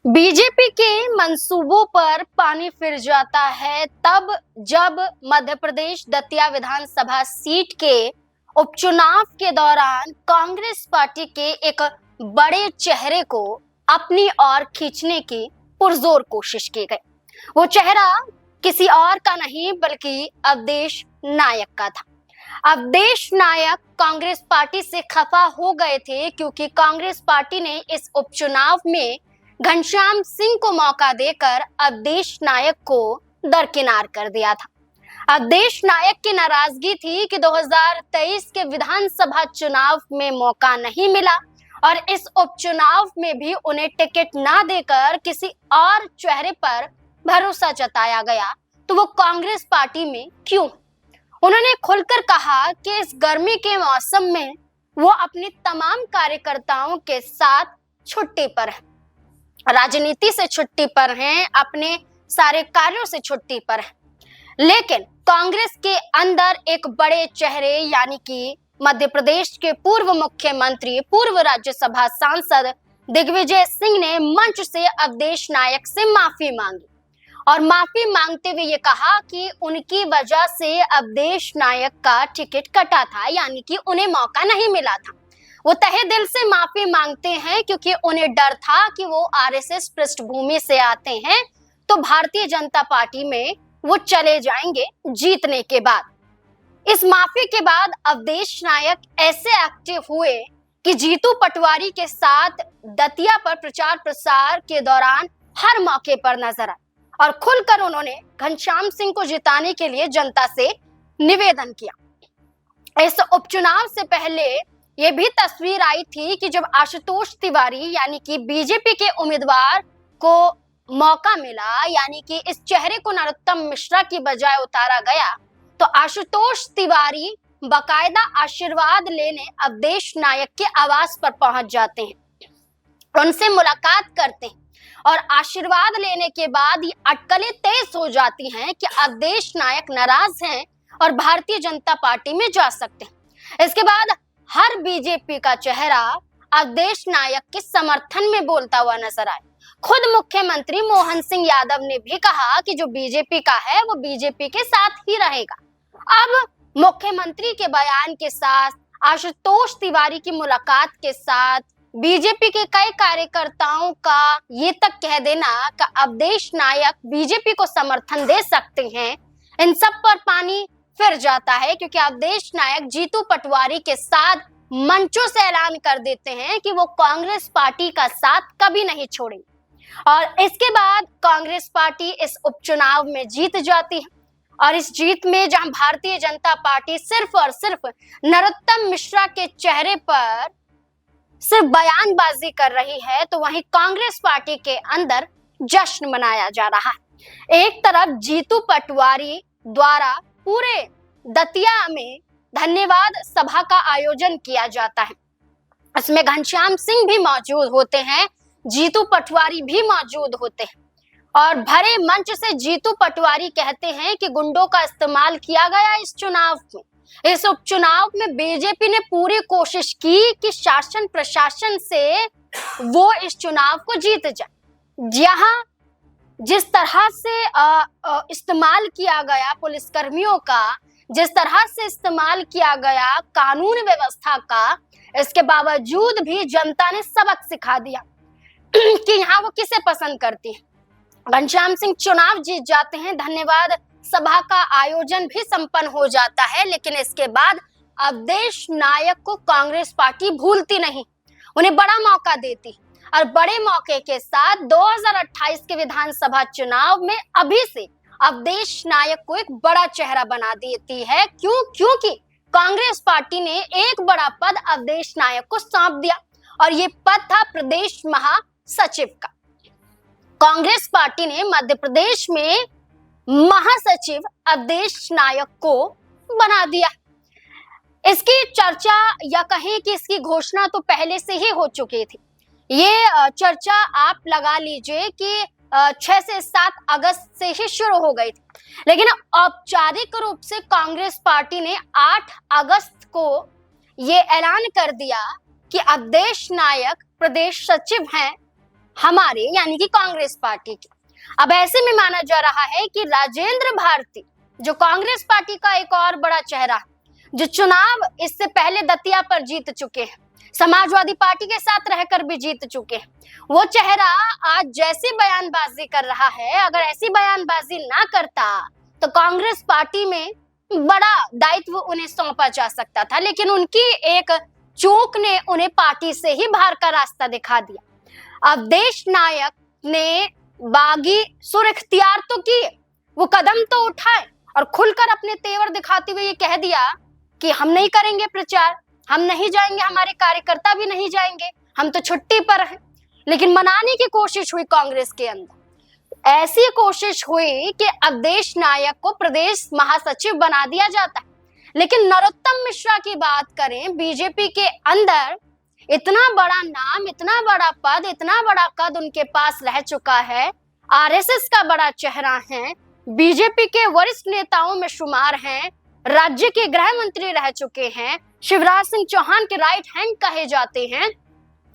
BJP के मंसूबों पर पानी फिर जाता है तब जब मध्य प्रदेश दतिया विधानसभा सीट के उपचुनाव के दौरान कांग्रेस पार्टी के एक बड़े चेहरे को अपनी ओर खींचने की पुरजोर कोशिश की गई। वो चेहरा किसी और का नहीं बल्कि अवधेश नायक का था। अवधेश नायक कांग्रेस पार्टी से खफा हो गए थे क्योंकि कांग्रेस पार्टी ने इस उपचुनाव में घनश्याम सिंह को मौका देकर अवधेश नायक को दरकिनार कर दिया था। अवधेश नायक की नाराजगी थी कि 2023 के विधानसभा चुनाव में मौका नहीं मिला और इस उपचुनाव में भी उन्हें टिकट ना देकर किसी और चेहरे पर भरोसा जताया गया, तो वो कांग्रेस पार्टी में क्यों? उन्होंने खुलकर कहा कि इस गर्मी के मौसम में वो अपने तमाम कार्यकर्ताओं के साथ छुट्टी पर है, राजनीति से छुट्टी पर हैं, अपने सारे कार्यों से छुट्टी पर हैं। लेकिन कांग्रेस के अंदर एक बड़े चेहरे यानी कि मध्य प्रदेश के पूर्व मुख्यमंत्री, पूर्व राज्यसभा सांसद दिग्विजय सिंह ने मंच से अवधेश नायक से माफी मांगी और माफी मांगते हुए ये कहा कि उनकी वजह से अवधेश नायक का टिकट कटा था, यानी कि उन्हें मौका नहीं मिला था। वो तहे दिल से माफी मांगते हैं क्योंकि उन्हें डर था कि वो आरएसएस पृष्ठभूमि से आते हैं तो भारतीय जनता पार्टी में वो चले जाएंगे जीतने के बाद। इस माफी के बाद अवधेश नायक ऐसे एक्टिव हुए कि जीतू पटवारी के साथ दतिया पर प्रचार प्रसार के दौरान हर मौके पर नजर आए और खुलकर उन्होंने घनश्याम सिंह को जिताने के लिए जनता से निवेदन किया। इस उपचुनाव से पहले ये भी तस्वीर आई थी कि जब आशुतोष तिवारी यानी कि बीजेपी के उम्मीदवार को मौका मिला, यानी कि इस चेहरे को नरोत्तम मिश्रा की बजाय उतारा गया, तो आशुतोष तिवारी बकायदा आशीर्वाद लेने अवधेश नायक के आवास पर पहुंच जाते हैं, उनसे मुलाकात करते हैं और आशीर्वाद लेने के बाद ये अटकलें तेज हो जाती हैं कि अवधेश नायक नाराज हैं और भारतीय जनता पार्टी में जा सकते हैं। इसके बाद हर बीजेपी का चेहरा अवधेश नायक के समर्थन में बोलता हुआ नजर आया। खुद मुख्यमंत्री मोहन सिंह यादव ने भी कहा कि जो बीजेपी का है वो बीजेपी के साथ ही रहेगा। अब मुख्यमंत्री के बयान के साथ, आशुतोष तिवारी की मुलाकात के साथ, बीजेपी के कई कार्यकर्ताओं का ये तक कह देना कि अवधेश नायक बीजेपी को समर्थन दे सकते हैं, इन सब पर पानी फिर जाता है क्योंकि अवधेश नायक जीतू पटवारी के साथ मंचों से ऐलान कर देते हैं कि वो कांग्रेस पार्टी का साथ कभी नहीं छोड़ेंगे और इसके बाद कांग्रेस पार्टी इस उपचुनाव में जीत जाती है। और इस जीत में जहां भारतीय जनता पार्टी सिर्फ और सिर्फ नरोत्तम मिश्रा के चेहरे पर सिर्फ बयानबाजी कर रही है, तो वहीं कांग्रेस पार्टी के अंदर जश्न मनाया जा रहा है। एक तरफ जीतू पटवारी द्वारा पूरे दतिया में धन्यवाद सभा का आयोजन किया जाता है, इसमें घनश्याम सिंह भी मौजूद होते हैं, जीतू पटवारी भी मौजूद होते हैं और भरे मंच से जीतू पटवारी कहते हैं कि गुंडों का इस्तेमाल किया गया इस चुनाव में। इस उपचुनाव में बीजेपी ने पूरी कोशिश की कि शासन प्रशासन से वो इस चुनाव को जीत जाए। जहां जिस तरह से इस्तेमाल किया गया पुलिसकर्मियों का, जिस तरह से इस्तेमाल किया गया कानून व्यवस्था का, इसके बावजूद भी जनता ने सबक सिखा दिया कि यहाँ वो किसे पसंद करती है। घनश्याम सिंह चुनाव जीत जाते हैं, धन्यवाद सभा का आयोजन भी संपन्न हो जाता है, लेकिन इसके बाद अवधेश नायक को कांग्रेस पार्टी भूलती नहीं, उन्हें बड़ा मौका देती और बड़े मौके के साथ 2028 के विधानसभा चुनाव में अभी से अवधेश नायक को एक बड़ा चेहरा बना देती है। क्योंकि कांग्रेस पार्टी ने एक बड़ा पद अवधेश नायक को सौंप दिया और ये पद था प्रदेश महासचिव का। कांग्रेस पार्टी ने मध्य प्रदेश में महासचिव अवधेश नायक को बना दिया। इसकी चर्चा या कहें कि इसकी घोषणा तो पहले से ही हो चुकी थी। ये चर्चा आप लगा लीजिए कि 6 से 7 अगस्त से ही शुरू हो गई थी, लेकिन औपचारिक रूप से कांग्रेस पार्टी ने 8 अगस्त को ये ऐलान कर दिया कि अवधेश नायक प्रदेश सचिव हैं हमारे यानी कि कांग्रेस पार्टी की। अब ऐसे में माना जा रहा है कि राजेंद्र भारती जो कांग्रेस पार्टी का एक और बड़ा चेहरा, जो चुनाव इससे पहले दतिया पर जीत चुके हैं, समाजवादी पार्टी के साथ रहकर भी जीत चुके हैं, वो चेहरा आज जैसी बयानबाजी कर रहा है, अगर ऐसी बयानबाजी ना करता तो कांग्रेस पार्टी में बड़ा दायित्व उन्हें सौंपा जा सकता था, लेकिन उनकी एक चूक ने उन्हें पार्टी से ही बाहर का रास्ता दिखा दिया। अवधेश नायक ने बागी सुर इख्तियार तो किए, वो कदम तो उठाए और खुलकर अपने तेवर दिखाते हुए ये कह दिया कि हम नहीं करेंगे प्रचार, हम नहीं जाएंगे, हमारे कार्यकर्ता भी नहीं जाएंगे, हम तो छुट्टी पर हैं। लेकिन मनाने की कोशिश हुई कांग्रेस के अंदर, ऐसी कोशिश हुई कि अवधेश नायक को प्रदेश महासचिव बना दिया जाता है। लेकिन नरोत्तम मिश्रा की बात करें, बीजेपी के अंदर इतना बड़ा नाम, इतना बड़ा पद, इतना बड़ा कद उनके पास रह चुका है, आरएसएस का बड़ा चेहरा है, बीजेपी के वरिष्ठ नेताओं में शुमार हैं, राज्य के गृह मंत्री रह चुके हैं, शिवराज सिंह चौहान के राइट हैंड कहे जाते हैं।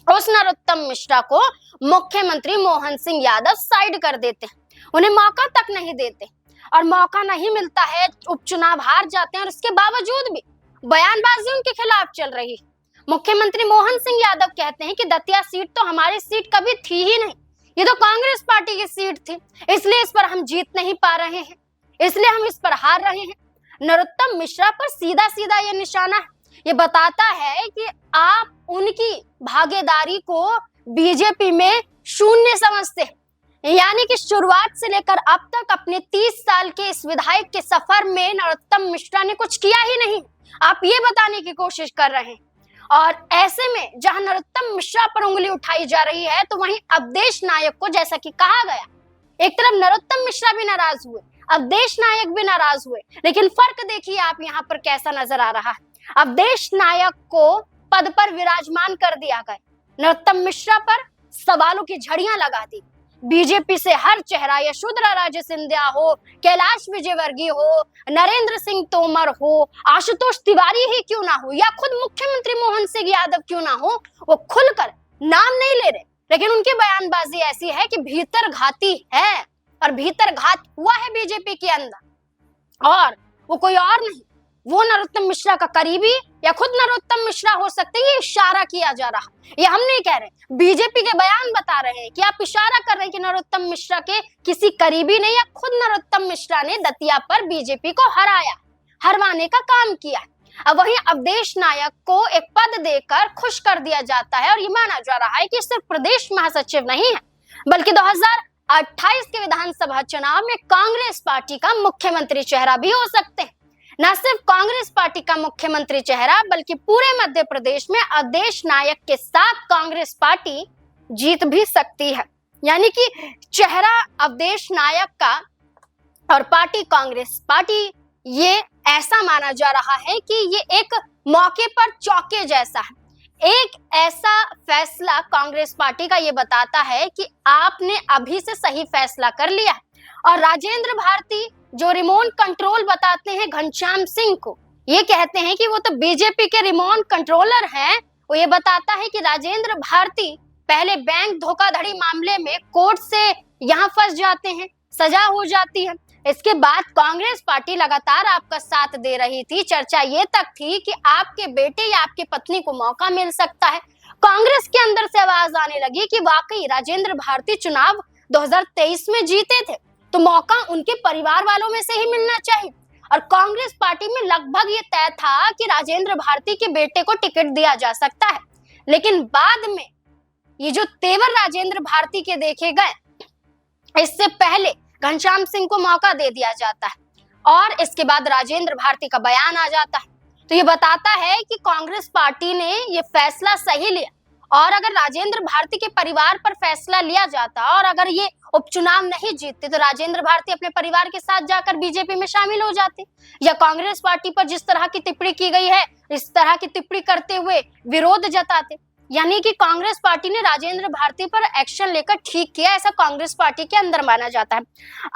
उस नरोत्तम मिश्रा को मुख्यमंत्री मोहन सिंह यादव साइड कर देते हैं, उन्हें मौका तक नहीं देते, और मौका नहीं मिलता है, उपचुनाव हार जाते हैं, और इसके बावजूद भी बयानबाजी उनके खिलाफ चल रही है। मुख्यमंत्री मोहन सिंह यादव कहते हैं कि दतिया सीट तो हमारी सीट कभी थी ही नहीं, ये तो कांग्रेस पार्टी की सीट थी, इसलिए इस पर हम जीत नहीं पा रहे हैं, इसलिए हम इस पर हार रहे हैं। नरोत्तम मिश्रा पर सीधा सीधा ये निशाना है, ये बताता है कि आप उनकी भागीदारी को बीजेपी में शून्य समझते हैं, यानी कि शुरुआत से लेकर अब तक अपने 30 साल के इस विधायक के सफर में नरोत्तम मिश्रा ने कुछ किया ही नहीं, आप ये बताने की कोशिश कर रहे हैं। और ऐसे में जहां नरोत्तम मिश्रा पर उंगली उठाई जा रही है, तो वहीं अवधेश नायक को, जैसा कि कहा गया, एक तरफ नरोत्तम मिश्रा भी नाराज हुए, अवधेश नायक भी नाराज हुए, लेकिन फर्क देखिए आप यहाँ पर कैसा नजर आ रहा है। अवधेश नायक को पद पर विराजमान कर दिया गया, नरोत्तम मिश्रा पर सवालों की झड़ियां लगा दी। बीजेपी से हर चेहरा, यशोधरा राजे सिंधिया हो, कैलाश विजयवर्गीय हो, नरेंद्र सिंह तोमर हो, आशुतोष तिवारी ही क्यों ना हो, या खुद मुख्यमंत्री मोहन सिंह यादव क्यों ना हो, वो खुलकर नाम नहीं ले रहे, लेकिन उनकी बयानबाजी ऐसी है कि भीतर घाती है, और भीतर घात हुआ है बीजेपी के अंदर, और वो कोई और नहीं, वो नरोत्तम मिश्रा का करीबी या खुद नरोत्तम मिश्रा हो सकते हैं। ये इशारा किया जा रहा, ये हम नहीं कह रहे, बीजेपी के बयान बता रहे हैं कि आप इशारा कर रहे हैं कि नरोत्तम मिश्रा के किसी करीबी ने या खुद नरोत्तम मिश्रा ने दतिया पर बीजेपी को हरवाने का काम किया है। अब वहीं अवधेश नायक को एक पद देकर खुश कर दिया जाता है, और ये माना जा रहा है कि सिर्फ प्रदेश महासचिव नहीं है, बल्कि 2028 के विधानसभा चुनाव में कांग्रेस पार्टी का मुख्यमंत्री चेहरा भी हो सकते हैं। न सिर्फ कांग्रेस पार्टी का मुख्यमंत्री चेहरा, बल्कि पूरे मध्य प्रदेश में अवधेश नायक के साथ कांग्रेस पार्टी जीत भी सकती है। यानी कि चेहरा अवधेश नायक का और पार्टी कांग्रेस पार्टी, ये ऐसा माना जा रहा है कि ये एक मौके पर चौके जैसा है। एक ऐसा फैसला कांग्रेस पार्टी का ये बताता है कि आपने अभी से सही फैसला कर लिया है, और राजेंद्र भारती जो रिमोट कंट्रोल बताते हैं घनश्याम सिंह को, ये कहते हैं कि वो तो बीजेपी के रिमोट कंट्रोलर हैं, वो ये बताता है कि राजेंद्र भारती पहले बैंक धोखाधड़ी मामले में कोर्ट से यहाँ फंस जाते हैं, सजा हो जाती है, इसके बाद कांग्रेस पार्टी लगातार आपका साथ दे रही थी, चर्चा ये तक थी कि आपके बेटे या आपकी पत्नी को मौका मिल सकता है। कांग्रेस के अंदर से आवाज आने लगी कि वाकई राजेंद्र भारती चुनाव 2023 में जीते थे, तो मौका उनके परिवार वालों में से ही मिलना चाहिए, और कांग्रेस पार्टी में लगभग ये तय था कि राजेंद्र भारती के बेटे को टिकट दिया जा सकता है। लेकिन बाद में ये जो तेवर राजेंद्र भारती के देखे गए, इससे पहले घनश्याम सिंह को मौका दे दिया जाता है, और इसके बाद राजेंद्र भारती का बयान आ जाता है, तो ये बताता है कि कांग्रेस पार्टी ने ये फैसला सही लिया। और अगर राजेंद्र भारती के परिवार पर फैसला लिया जाता और अगर ये उपचुनाव नहीं जीतते, तो राजेंद्र भारती अपने परिवार के साथ जाकर बीजेपी में शामिल हो जाते, या कांग्रेस पार्टी पर जिस तरह की टिप्पणी की गई है, इस तरह की टिप्पणी करते हुए विरोध जताते। यानी कि कांग्रेस पार्टी ने राजेंद्र भारती पर एक्शन लेकर ठीक किया, ऐसा कांग्रेस पार्टी के अंदर माना जाता है।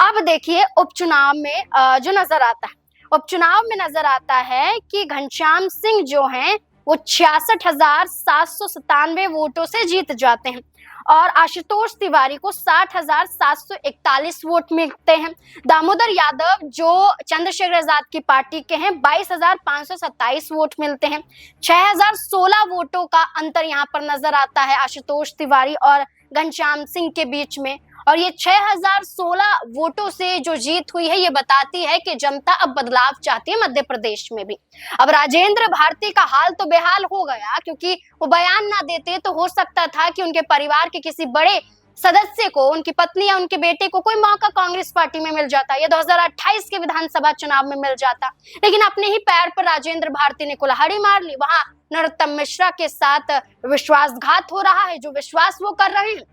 अब देखिए उपचुनाव में जो नजर आता है, उपचुनाव में नजर आता है कि घनश्याम सिंह जो हैं वो 66,797 वोटों से जीत जाते हैं, और आशुतोष तिवारी को 60,741 वोट मिलते हैं। दामोदर यादव जो चंद्रशेखर आजाद की पार्टी के हैं 22,527 वोट मिलते हैं। 6,016 वोटों का अंतर यहाँ पर नजर आता है आशुतोष तिवारी और घनश्याम सिंह के बीच में। और ये 6,016 वोटों से जो जीत हुई है ये बताती है कि जनता अब बदलाव चाहती है मध्य प्रदेश में भी। अब राजेंद्र भारती का हाल तो बेहाल हो गया, क्योंकि वो बयान ना देते तो हो सकता था कि उनके परिवार के किसी बड़े सदस्य को, उनकी पत्नी या उनके बेटे को कोई मौका कांग्रेस पार्टी में मिल जाता, या 2028 के विधानसभा चुनाव में मिल जाता। लेकिन अपने ही पैर पर राजेंद्र भारती ने कुल्हाड़ी मार ली। वहां नरोत्तम मिश्रा के साथ विश्वासघात हो रहा है। जो विश्वास वो कर रहे हैं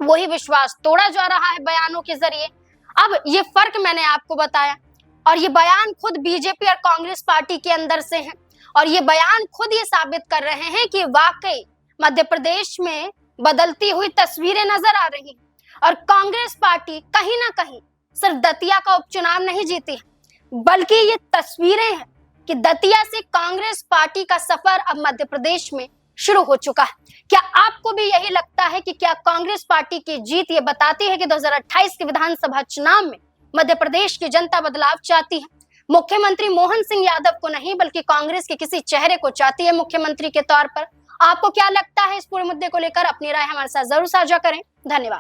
वही विश्वास तोड़ा जा रहा है बयानों के जरिए। अब ये फर्क मैंने आपको बताया, और ये बयान खुद बीजेपी और कांग्रेस पार्टी के अंदर से हैं, और ये बयान खुद ये साबित कर रहे हैं कि वाकई मध्य प्रदेश में बदलती हुई तस्वीरें नजर आ रही हैं। और कांग्रेस पार्टी कहीं ना कहीं सिर्फ दतिया का उपचुनाव नहीं जीती है, बल्कि ये तस्वीरें हैं कि दतिया से कांग्रेस पार्टी का सफर अब मध्य प्रदेश में शुरू हो चुका है। क्या आपको भी यही लगता है कि क्या कांग्रेस पार्टी की जीत ये बताती है कि 2028 के विधानसभा चुनाव में मध्य प्रदेश की जनता बदलाव चाहती है? मुख्यमंत्री मोहन सिंह यादव को नहीं, बल्कि कांग्रेस के किसी चेहरे को चाहती है मुख्यमंत्री के तौर पर। आपको क्या लगता है इस पूरे मुद्दे को लेकर? अपनी राय हमारे साथ जरूर साझा करें। धन्यवाद।